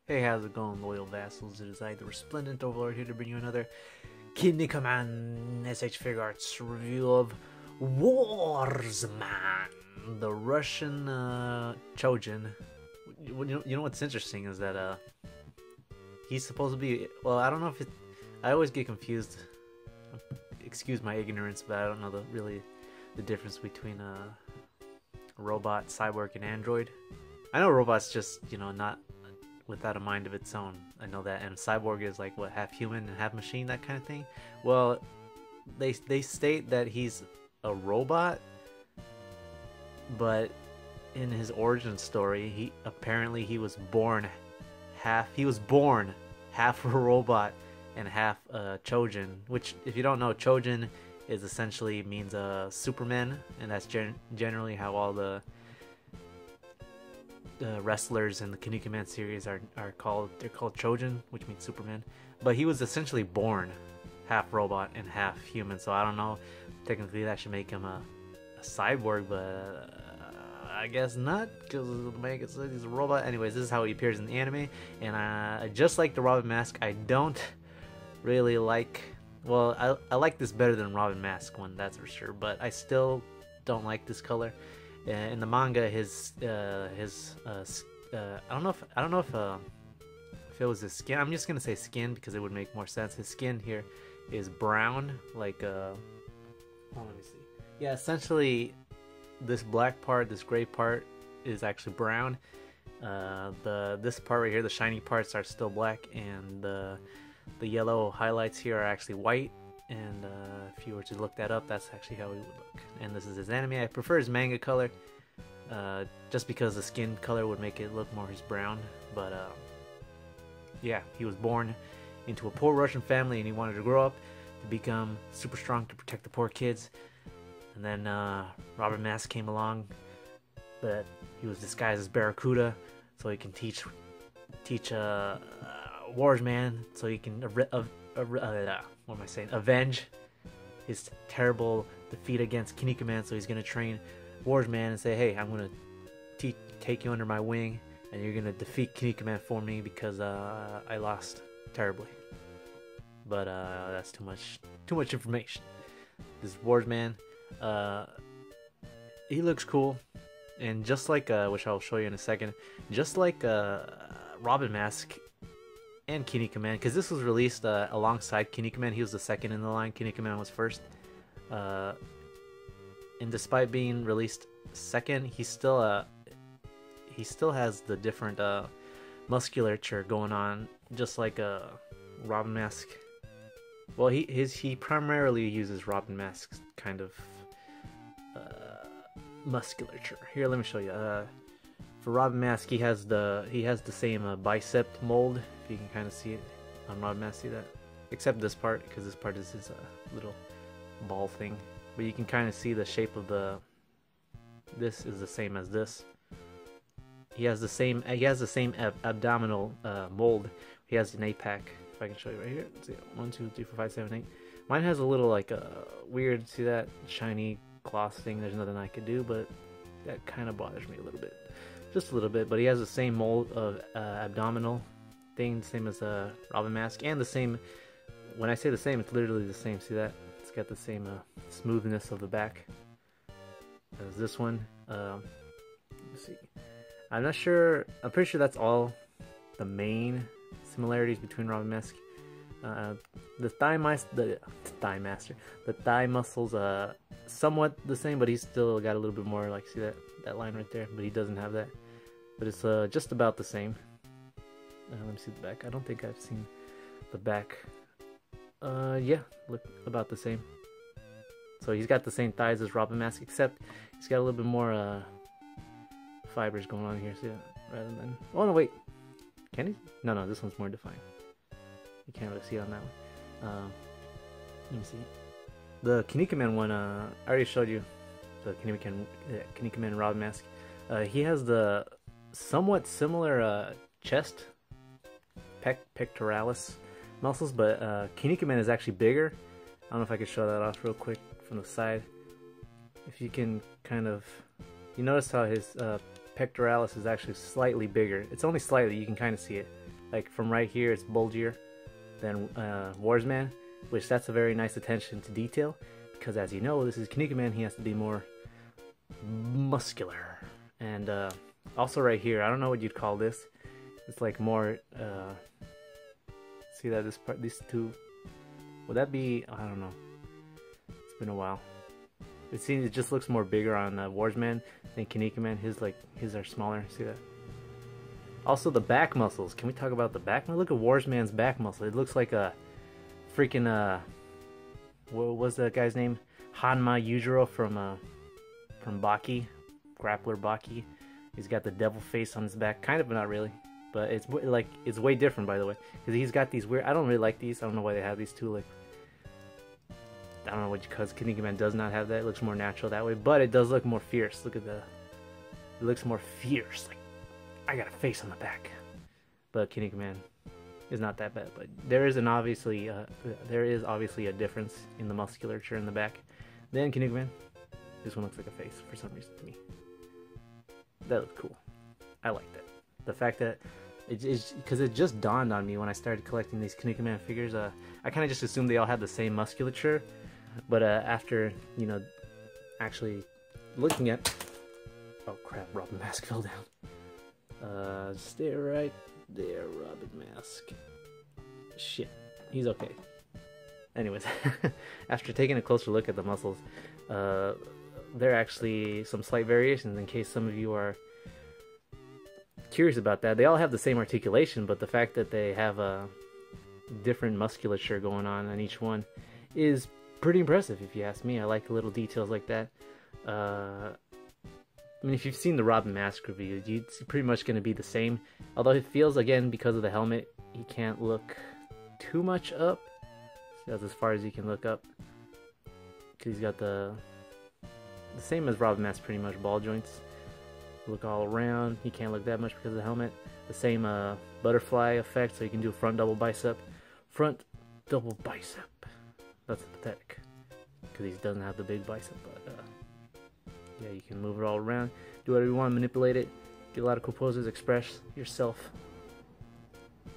Hey, how's it going, loyal vassals? It is I, the Resplendent Overlord, here to bring you another Kinnikuman SH Figuarts review of Warsman, the Russian Chojin. You know what's interesting is that he's supposed to be, well, I don't know if it, I always get confused. Excuse my ignorance, but I don't know the difference between a robot, cyborg, and android. I know robots just, not without a mind of its own. I know that, and cyborg is like what, half human and half machine, that kind of thing. Well, they state that he's a robot, but in his origin story, he was born half a robot and half a Chojin. Which, if you don't know, Chojin is essentially means Superman, and that's generally how all the wrestlers in the Kinnikuman series are called. They're called Chojin, which means Superman. But he was essentially born half robot and half human, so I don't know. Technically, that should make him a cyborg, but I guess not, because the manga says he's a robot. Anyways, this is how he appears in the anime, and just like the Robin Mask, I don't really like. Well, I like this better than Robin Mask one, that's for sure. But I still don't like this color. In the manga, I don't know if it was his skin. I'm just gonna say skin because it would make more sense. His skin here is brown, like oh, let me see. Yeah, essentially, this black part, this gray part, is actually brown. This part right here, the shiny parts, are still black, and the yellow highlights here are actually white. And if you were to look that up, that's actually how he would look. And this is his anime. I prefer his manga color, just because the skin color would make it look more his brown. But yeah, he was born into a poor Russian family, and he wanted to grow up to become super strong to protect the poor kids. And then Robert Mask came along, but he was disguised as Barracuda, so he can teach Warsman, so he can avenge his terrible defeat against Kinnikuman. So he's gonna train Warsman and say, hey, I'm gonna take you under my wing, and you're gonna defeat Kinnikuman for me because I lost terribly. But that's too much information. This Warsman, he looks cool, and just like which I'll show you in a second, just like Robin Mask and Kinnikuman, because this was released alongside Kinnikuman. He was the second in the line. Kinnikuman was first. And despite being released second, he still has the different musculature going on, just like Robin Mask. Well, he primarily uses Robin Mask's kind of musculature. Here, let me show you. For Robin Mask, he has the same bicep mold. If you can kind of see it on Robin Mask, see that? Except this part, because this part is his little ball thing. But you can kind of see the shape of this is the same as this. He has the same abdominal mold. He has an 8-pack. If I can show you right here. Let's see, 1, 2, 3, 4, 5, 7, 8. Mine has a little like weird, see that shiny gloss thing. There's nothing I could do, but that kind of bothers me a little bit. Just a little bit, but he has the same mold of abdominal thing, same as Robin Mask, and the same. When I say the same, it's literally the same. See that? It's got the same smoothness of the back as this one. Let's see. I'm not sure. I'm pretty sure that's all the main similarities between Robin Mask. The thigh muscles somewhat the same, but he's still got a little bit more. Like, see that line right there, but he doesn't have that. But it's just about the same. Let me see the back. I don't think I've seen the back. Yeah, look about the same. So he's got the same thighs as Robin Mask, except he's got a little bit more fibers going on here. See that? Rather than, oh no, wait, can he? No, this one's more defined. You can't really see it on that one. Let me see. The Kinnikuman one, I already showed you. The Kinnikuman Robin Mask. He has the somewhat similar chest, pectoralis muscles, but Kinnikuman is actually bigger. I don't know if I could show that off real quick from the side. If you can kind of, you notice how his pectoralis is actually slightly bigger. It's only slightly, you can kind of see it. Like from right here, it's bulgier than Warsman, which that's a very nice attention to detail. Because as you know, this is Kinnikuman, he has to be more muscular. And also right here, I don't know what you'd call this. It's like more, see that this part, these two, would that be, I don't know. It's been a while. It seems it just looks more bigger on Warsman than Kinnikuman. His are smaller, see that? Also the back muscles, can we talk about the back? Look at Warsman's back muscle. It looks like a freaking, what was that guy's name? Hanma Yujiro from Baki, Grappler Baki. He's got the devil face on his back, kind of, but not really. But it's like, it's way different, by the way, because he's got these weird. I don't really like these. I don't know why they have these two. Like, I don't know what, because Kinnikuman does not have that. It looks more natural that way, but it does look more fierce. Look at it looks more fierce. Like, I got a face on the back. But Kinnikuman is not that bad. But there is obviously a difference in the musculature in the back. Then Kinnikuman, this one looks like a face for some reason to me. That looks cool. I like that. The fact that because it just dawned on me when I started collecting these Kinnikuman figures. I kind of just assumed they all had the same musculature, but after actually looking at, oh crap, Robin Mask fell down. Stay right there, Robin Mask. Shit, he's okay. Anyways, after taking a closer look at the muscles, there are actually some slight variations in case some of you are curious about that. They all have the same articulation, but the fact that they have a different musculature going on each one is pretty impressive, if you ask me. I like little details like that. I mean, if you've seen the Robin Mask review, it's pretty much going to be the same. Although it feels, again, because of the helmet, he can't look too much up. So that's as far as he can look up. Because he's got the same as Robin Mask, pretty much, ball joints. Look all around. He can't look that much because of the helmet. The same butterfly effect, so you can do a front double bicep. Front double bicep. That's pathetic. Because he doesn't have the big bicep, but yeah, you can move it all around, do whatever you want, manipulate it, get a lot of cool poses, express yourself,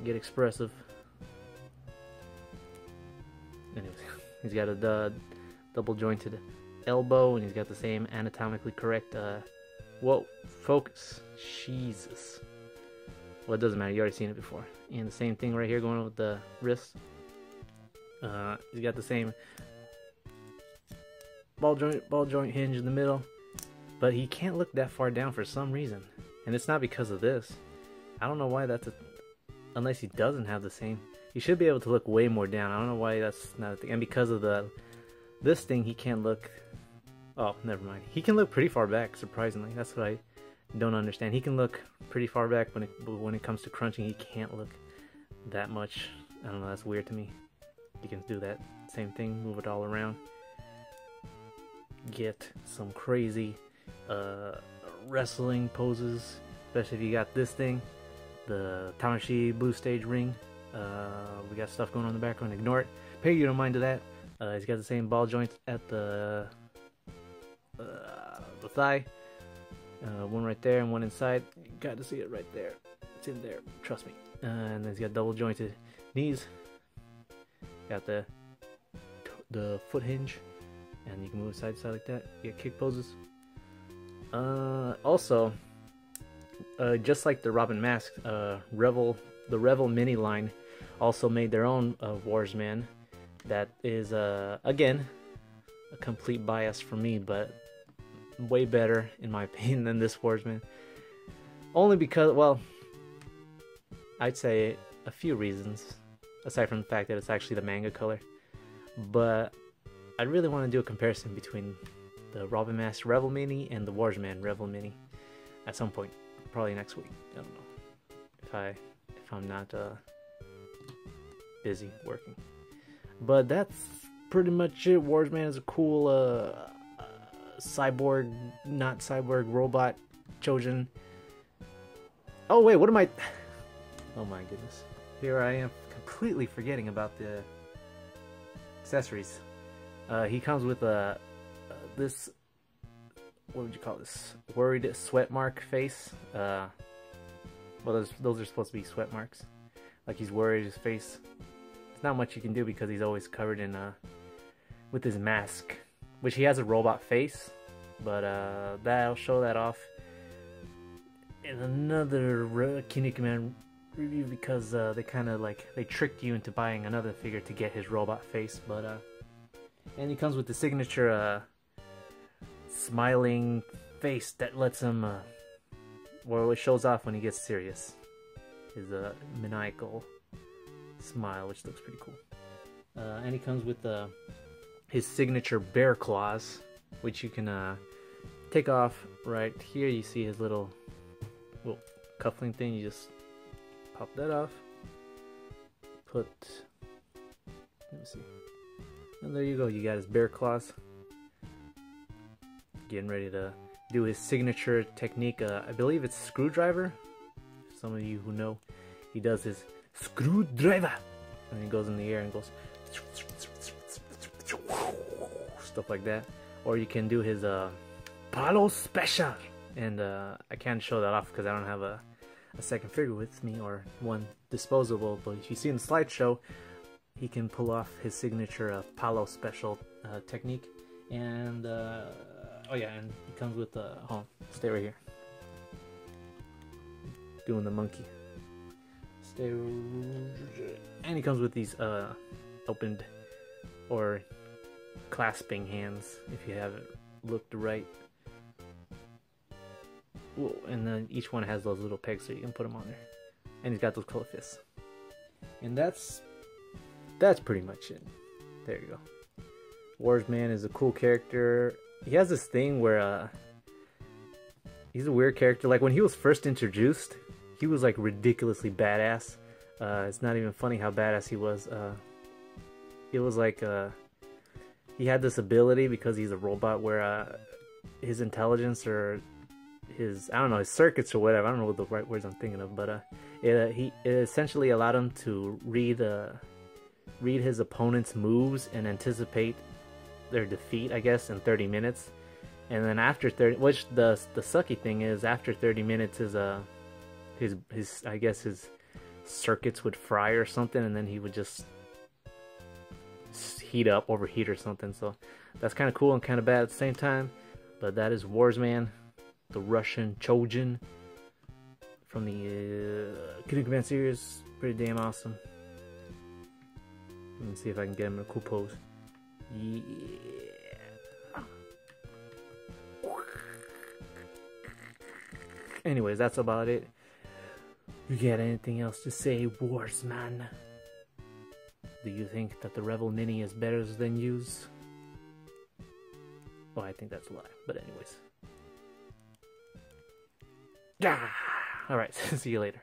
get expressive. Anyways, he's got a double jointed elbow, and he's got the same anatomically correct, whoa, focus, Jesus. Well, it doesn't matter, you already seen it before. And the same thing right here going on with the wrist. He's got the same ball joint hinge in the middle. But he can't look that far down for some reason. And it's not because of this. I don't know why that's unless he doesn't have the same. He should be able to look way more down. I don't know why that's not a thing. And because of this thing, he can't look. Oh, never mind. He can look pretty far back, surprisingly. That's what I don't understand. He can look pretty far back, but when it comes to crunching, he can't look that much. I don't know, that's weird to me. You can do that same thing, move it all around. Get some crazy wrestling poses, especially if you got this thing, the Tamashi blue stage ring. We got stuff going on in the background, ignore it, pay you no mind to that. He's got the same ball joints at the thigh, one right there and one inside. You got to see it right there, it's in there, trust me. And then he's got double jointed knees, got the foot hinge, and you can move side to side like that. You get kick poses. Also, just like the Robin Mask, the Revel Mini line also made their own Warsman. That is, again, a complete bias for me, but way better, in my opinion, than this Warsman. Only because, well, I'd say a few reasons, aside from the fact that it's actually the manga color. But I really want to do a comparison between the Robin Mask Revel Mini and the Warsman Revel Mini at some point, probably next week. I don't know if I'm not busy working. But that's pretty much it. Warsman is a cool cyborg, not cyborg, robot Chojin. Oh wait, what am I? Oh my goodness! Here I am, completely forgetting about the accessories. He comes with this, what would you call this? Worried sweat mark face. Well, those are supposed to be sweat marks. like he's worried his face. There's not much you can do because he's always covered in with his mask, which he has a robot face, but I'll show that off in another Kinnikuman review because they kind of like they tricked you into buying another figure to get his robot face, but and he comes with the signature smiling face that lets him well, it shows off when he gets serious. His maniacal smile, which looks pretty cool. And he comes with his signature bear claws, which you can take off right here. You see his little cuffling thing. You just pop that off. Let me see. And there you go. You got his bear claws. Getting ready to do his signature technique. I believe it's screwdriver. Some of you who know, he does his screwdriver, and he goes in the air and goes stuff like that. Or you can do his Palo Special, and I can't show that off because I don't have a second figure with me or one disposable. But if you see in the slideshow, he can pull off his signature Palo Special technique, and oh yeah, and he comes with stay right here. Doing the monkey. And he comes with these opened or clasping hands if you haven't looked right. Whoa, and then each one has those little pegs so you can put them on there. And he's got those color fists. And that's pretty much it. There you go. Warsman is a cool character. He has this thing where he's a weird character. Like when he was first introduced, he was like ridiculously badass. It's not even funny how badass he was. It was like he had this ability because he's a robot where his intelligence or his his circuits or whatever, I don't know what the right words I'm thinking of, but it essentially allowed him to read his opponent's moves and anticipate their defeat, I guess, in 30 minutes. And then after 30, which the sucky thing is, after 30 minutes his I guess his circuits would fry or something, and then he would just overheat or something. So that's kind of cool and kind of bad at the same time. But that is Warsman, the Russian Trojan from the Kinnikuman series. Pretty damn awesome. Let me see if I can get him in a cool pose. Yeah. Anyways, that's about it. You got anything else to say, Warsman? Do you think that the Rebel Mini is better than used? Well, I think that's a lie, but anyways. Alright, see you later.